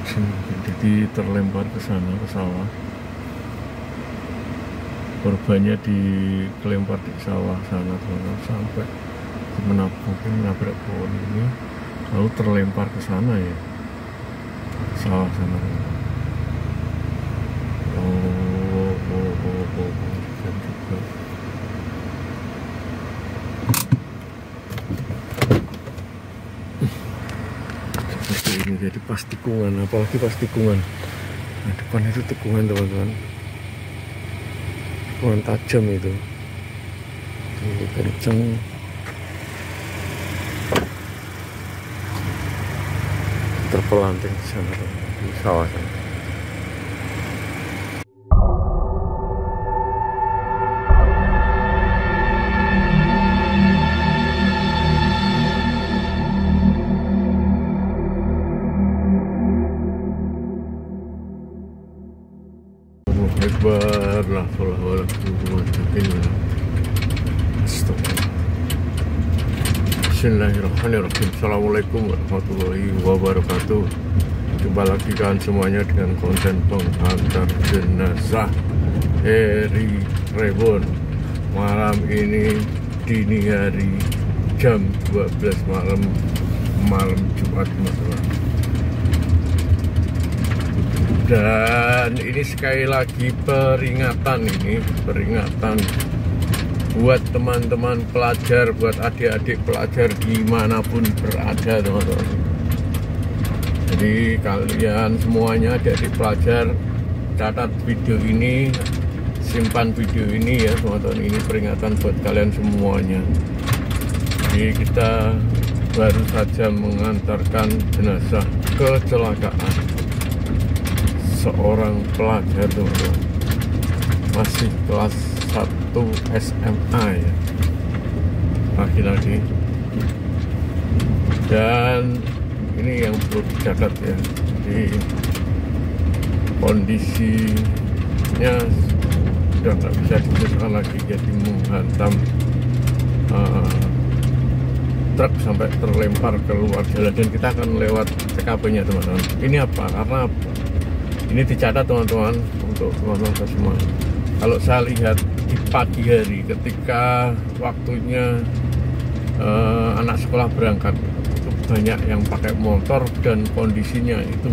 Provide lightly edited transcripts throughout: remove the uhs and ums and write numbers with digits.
sini, jadi terlempar ke sana ke sawah. Korbannya dilempar di sawah sana teman-teman, sampai menabrak pohon ini, lalu terlempar ke sana ya, sawah sana. Dan juga seperti ini, jadi pas tikungan, apalagi pas tikungan. Nah, depan itu tikungan teman-teman, tikungan tajam itu, ini kenceng. Terpelanting di sana di sawah sana. Akbar, la haula wala quwwata illa billah. Bismillahirrahmanirrahim. Assalamualaikum warahmatullahi wabarakatuh. Jumpa lagi kan semuanya dengan konten penghantar jenazah Eri Reborn. Malam ini dini hari jam 12 malam Jumat teman-teman. Dan ini sekali lagi peringatan buat teman-teman pelajar, buat adik-adik pelajar dimanapun berada teman-teman. Jadi kalian semuanya adik-adik pelajar, catat video ini, simpan video ini ya teman-teman. Ini peringatan buat kalian semuanya. Jadi kita baru saja mengantarkan jenazah kecelakaan seorang pelajar teman-teman, masih kelas 1 SMA ya, laki-laki. Dan ini yang perlu dicatat ya, jadi kondisinya sudah nggak bisa diteruskan lagi, jadi menghantam truk sampai terlempar keluar jalan. Dan kita akan lewat TKP-nya teman-teman. Ini apa? Karena apa? Ini dicatat teman-teman, untuk teman-teman semua. Kalau saya lihat di pagi hari ketika waktunya anak sekolah berangkat, itu banyak yang pakai motor dan kondisinya itu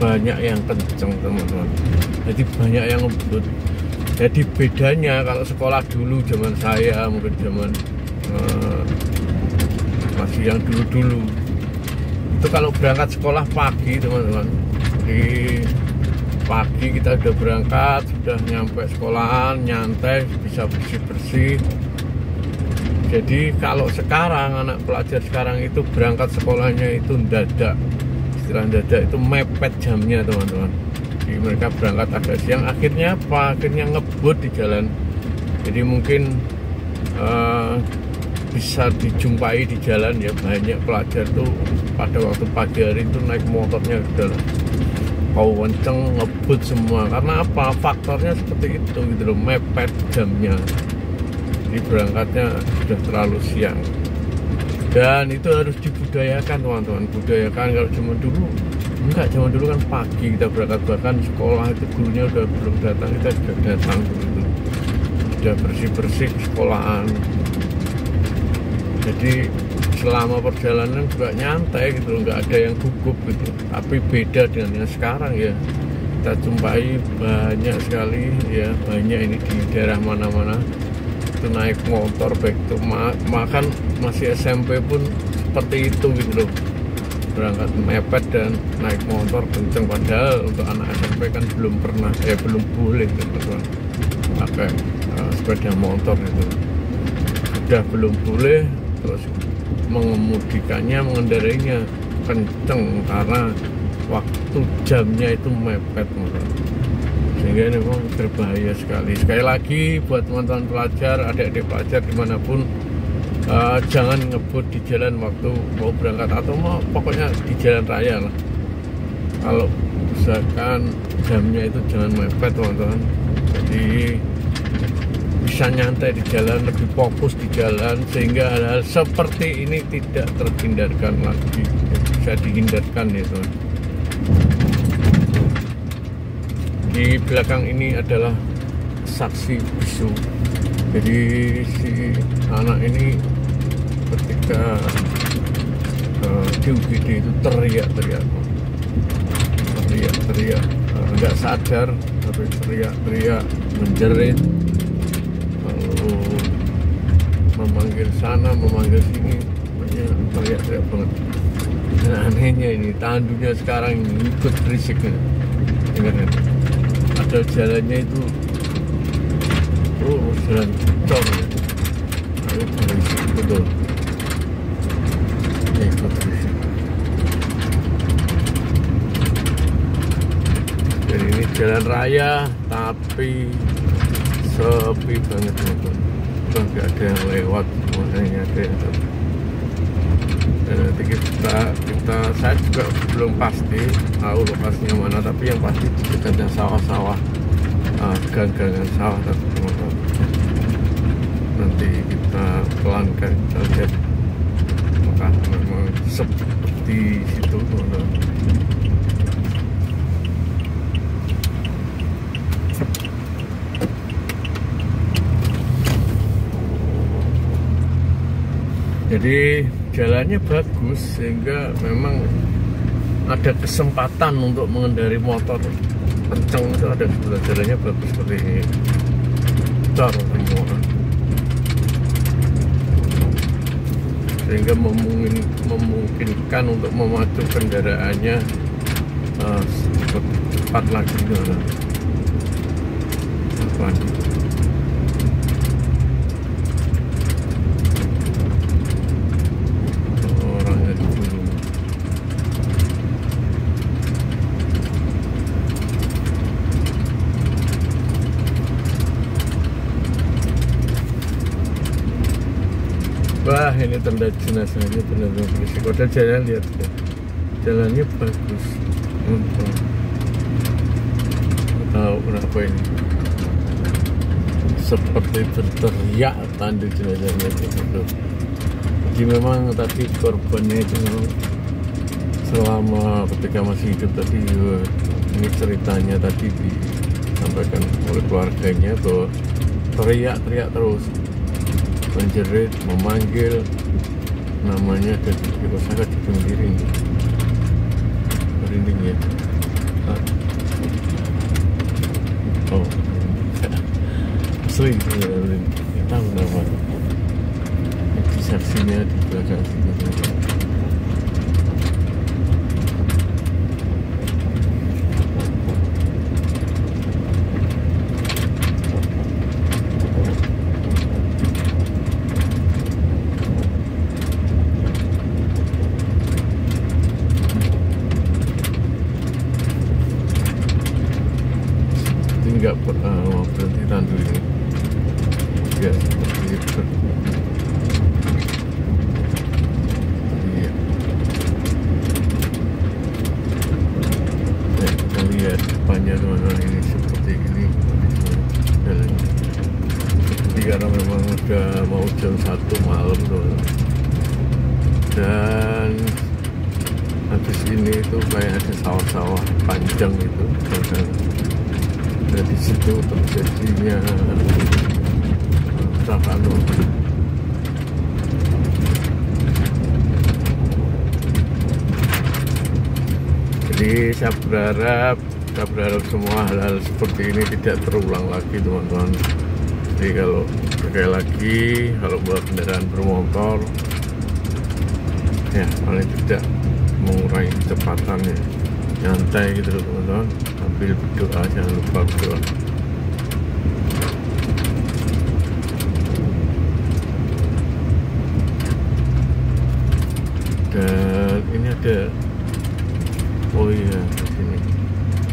banyak yang kenceng teman-teman. Jadi banyak yang ngebut. Jadi bedanya kalau sekolah dulu zaman saya, mungkin zaman masih yang dulu-dulu, itu kalau berangkat sekolah pagi teman-teman, di pagi kita udah berangkat, sudah nyampe sekolahan, nyantai, bisa bersih-bersih. Jadi kalau sekarang anak pelajar sekarang itu berangkat sekolahnya itu dadak, istilah dadak itu mepet jamnya teman-teman. Jadi mereka berangkat agak siang, akhirnya apa? Akhirnya ngebut di jalan. Jadi mungkin bisa dijumpai di jalan ya, banyak pelajar tuh pada waktu pagi hari itu naik motornya udah mau kenceng, ngebut semua. Karena apa? Faktornya seperti itu gitu loh, mepet jamnya. Jadi berangkatnya sudah terlalu siang. Dan itu harus dibudayakan teman-teman, budayakan. Kalau zaman dulu enggak, zaman dulu kan pagi kita berangkat, bahkan sekolah itu gurunya udah belum datang, kita sudah datang dulu, sudah bersih-bersih sekolahan. Jadi selama perjalanan juga nyantai gitu loh, nggak ada yang gugup gitu. Tapi beda dengan yang sekarang ya, kita jumpai banyak sekali ya, banyak ini di daerah mana-mana itu naik motor, baik itu makan masih SMP pun seperti itu gitu loh, berangkat mepet dan naik motor kenceng. Padahal untuk anak SMP kan belum pernah, belum boleh gitu pakai sepeda motor itu, sudah belum boleh. Terus mengemudikannya, mengendarainya kenceng karena waktu jamnya itu mepet, sehingga ini memang berbahaya sekali. Sekali lagi buat teman-teman pelajar, adik-adik pelajar dimanapun, jangan ngebut di jalan waktu mau berangkat, atau mau pokoknya di jalan raya lah. Kalau misalkan jamnya itu jangan mepet teman-teman, jadi bisa nyantai di jalan, lebih fokus di jalan, sehingga hal-hal seperti ini tidak terhindarkan lagi, bisa dihindarkan ya teman. Di belakang ini adalah saksi bisu. Jadi si anak ini ketika di UGD itu teriak-teriak, nggak sadar tapi teriak-teriak, menjerit, lalu memanggil sana, memanggil sini, pokoknya teriak-teriak banget. Dan anehnya ini tandunya sekarang ini ikut berisiknya, dengarkan. Ada jalannya itu jalan cor, itu berisik betul. Ikut berisik. Jadi ini jalan raya tapi sepi banget itu. Nggak ada yang lewat, makanya ada yang lewat. Dan nanti saya juga belum pasti tahu lokasinya mana, tapi yang pasti di dekatnya sawah-sawah, gang-gangan sawah tapi teman-teman. Nanti kita pelankan, kita lihat apakah memang seperti situ teman-teman. Jadi jalannya bagus sehingga memang ada kesempatan untuk mengendari motor kenceng, itu ada sebelah jalannya bagus seperti ini, cor semua, sehingga memungkinkan untuk memacu kendaraannya cepat lagi dengan wah, ini tanda jenazahnya benar-benar berisik. Udah jalan, lihat ya. Jalannya bagus. Tahu kenapa ini? Seperti berteriak tanda jenazahnya itu. Jadi memang tadi korbannya itu memang selama ketika masih hidup tadi, ini ceritanya tadi disampaikan oleh keluarganya bahwa teriak-teriak terus, menjerit, memanggil namanya, dan itu sangat merinding ya. Oh, asli ya, tahu nama itu saksinya di belakang situ. Nggak mau berhenti tandu ini ya, seperti itu. Iya. Kita lihat depannya teman-teman, ini seperti ini jalannya. Jadi karena memang udah mau jam 1 malam teman-teman, dan habis ini itu kayak ada sawah-sawah panjang itu, dan dari situ terjadinya kecelakaan. Jadi saya berharap semua hal-hal seperti ini tidak terulang lagi teman-teman. Jadi kalau sekali lagi kalau buat kendaraan bermotor ya paling tidak mengurangi kecepatannya, nyantai gitu teman-teman, sambil berdoa, jangan lupa berdoa. Dan ini ada, oh iya di sini,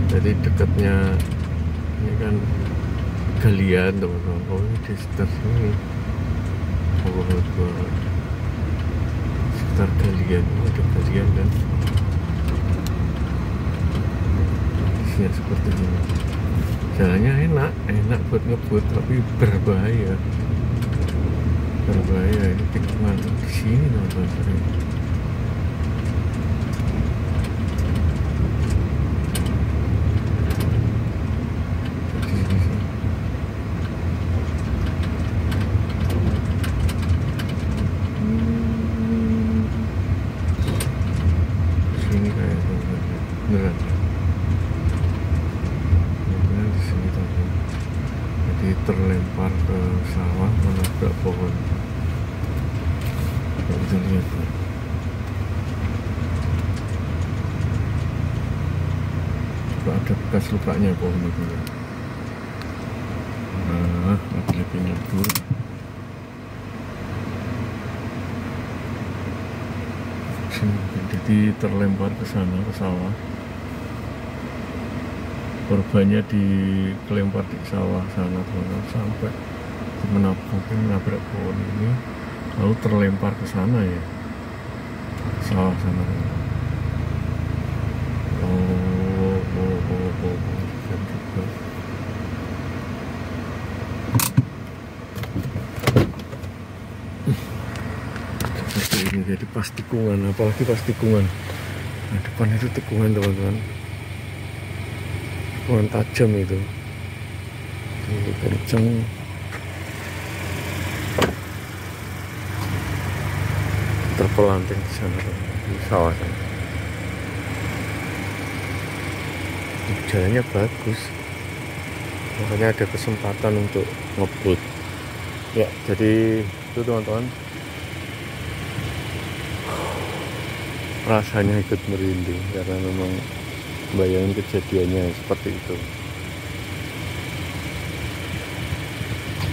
jadi dekatnya ini kan galian teman-teman. Oh ini di sekitar sini, oh sekitar galian, oh ada galian kan. Ya seperti ini, jalannya enak buat ngebut, tapi berbahaya ini tikungan di sini teman-teman. sini kayak beneran di sini teman-teman. Jadi terlempar ke sawah menabrak pohon. Nggak bisa lihat ya. Coba ada bekas lukanya pohon itu ya. Nah, lagi nyebur. Jadi terlempar ke sana, ke sawah. Korbannya dilempar di sawah sana teman-teman, sampai menabrak pohon ini, lalu terlempar ke sana ya, sawah sana teman-teman. Juga. Seperti ini, jadi pas tikungan, apalagi pas tikungan. Nah, depan itu tikungan teman-teman, tikungan tajam itu, ini kenceng. Terpelanting di sana di sawah sana. Jalannya bagus, makanya ada kesempatan untuk ngebut ya. Jadi itu teman-teman, rasanya ikut merinding karena memang bayangin kejadiannya seperti itu.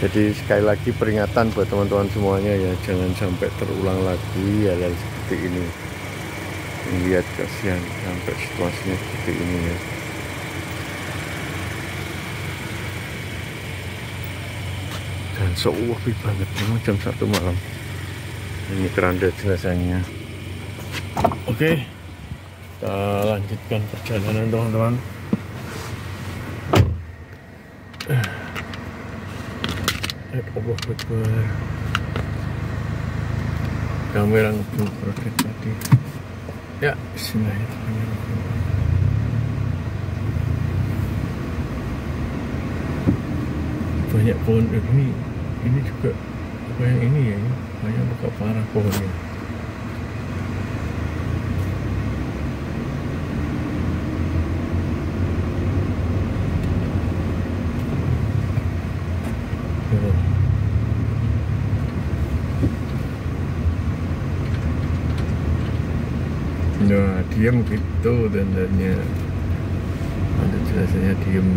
Jadi sekali lagi peringatan buat teman-teman semuanya ya, jangan sampai terulang lagi hal-hal seperti ini. Lihat, kasihan sampai situasinya seperti ini ya. Dan sepi banget, memang jam 1 malam. Ini keranda jenazahnya. Oke, kita lanjutkan perjalanan teman-teman. Allah Akbar. Kamera ngebut tadi. Ya, bismillahirrahmanirrahim. Banyak pohon ini juga apa yang ini ya, banyak luka parah pohonnya. Nah, diam gitu tandanya, ada jelasnya diam.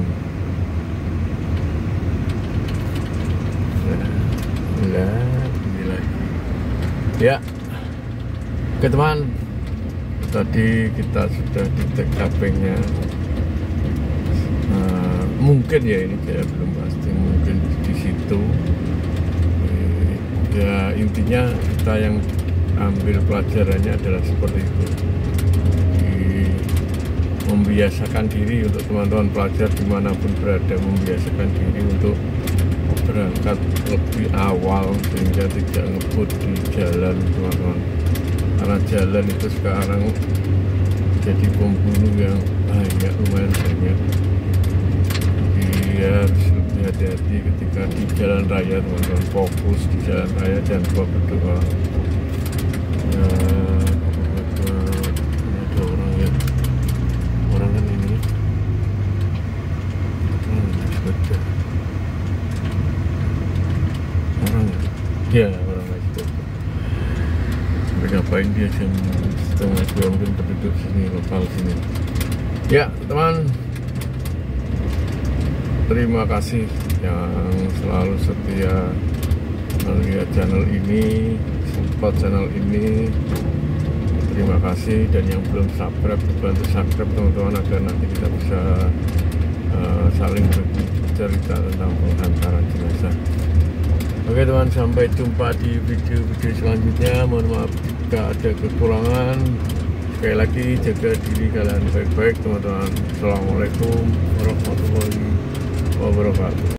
Ini lagi ya. Oke teman, tadi kita sudah di TKP-nya. Mungkin ya, ini saya belum pasti, mungkin di situ ya. Intinya kita yang ambil pelajarannya adalah seperti itu, membiasakan diri untuk teman-teman pelajar dimanapun berada, membiasakan diri untuk berangkat lebih awal sehingga tidak ngebut di jalan teman-teman, karena jalan itu sekarang jadi pembunuh yang banyak, lumayan banyak. Jadi harus lebih hati-hati ketika di jalan raya teman-teman, fokus di jalan raya dan berdoa. Ya, ada orang ya, orang kan ini sepeda. Orang ya, orang naik sepeda. Sampai ngapain dia jam 1:30, mungkin penduduk sini, lokal sini. Ya teman, terima kasih yang selalu setia melihat channel ini, support channel ini. Terima kasih, dan yang belum subscribe, bantu subscribe teman-teman agar nanti kita bisa saling bercerita tentang penghantaran jenazah. Oke teman, sampai jumpa di video-video selanjutnya. Mohon maaf jika ada kekurangan. Sekali lagi, jaga diri kalian baik-baik teman-teman. Assalamualaikum warahmatullahi wabarakatuh.